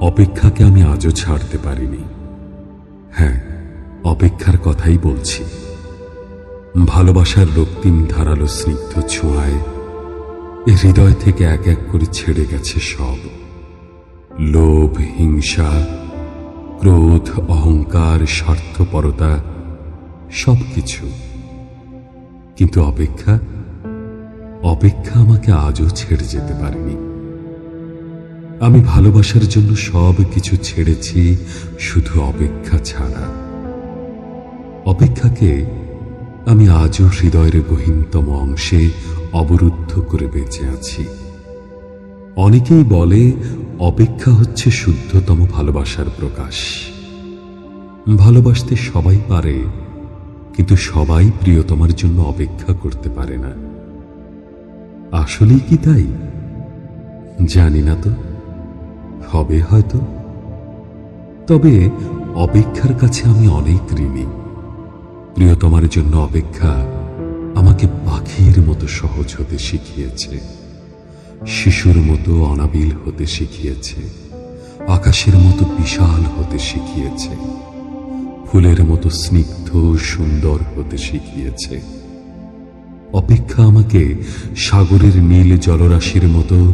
অপেক্ষাকে আমি আজও ছাড়তে পারিনি। হ্যাঁ, অপেক্ষার কথাই বলছি। ভালোবাসার রক্তিম ধারালো স্নিগ্ধ ছোঁয়ায় এ হৃদয় থেকে এক এক করে ছেড়ে গেছে সব লোভ, হিংসা, ক্রোধ, অহংকার, স্বার্থপরতা, সবকিছু। কিন্তু অপেক্ষা আমাকে আজও ছেড়ে যেতে পারেনি। আমি ভালোবাসার জন্য সব কিছু ছেড়েছি, শুধু অপেক্ষা ছাড়া। অপেক্ষাকে আমি আজও হৃদয়ের গহীনতম অংশে অবরুদ্ধ করে বেঁচে আছি। অনেকেই বলে অপেক্ষা হচ্ছে শুদ্ধতম ভালোবাসার প্রকাশ। ভালোবাসতে সবাই পারে, কিন্তু সবাই প্রিয়তমার জন্য অপেক্ষা করতে পারে না। আসলেই কি তাই? জানি না তো, হবে হয়তো। তবে অপেক্ষার কাছে আমি অনেক ঋণী। প্রিয়তমার জন্য অপেক্ষা আমাকে পাখির মতো সহজ হতে শিখিয়েছে, শিশুর মতো অনাবিল হতে শিখিয়েছে, আকাশের মতো বিশাল হতে শিখিয়েছে, ফুলের মতো স্নিগ্ধ সুন্দর হতে শিখিয়েছে। অপেক্ষা আমাকে সাগরের নীল জলরাশির মতো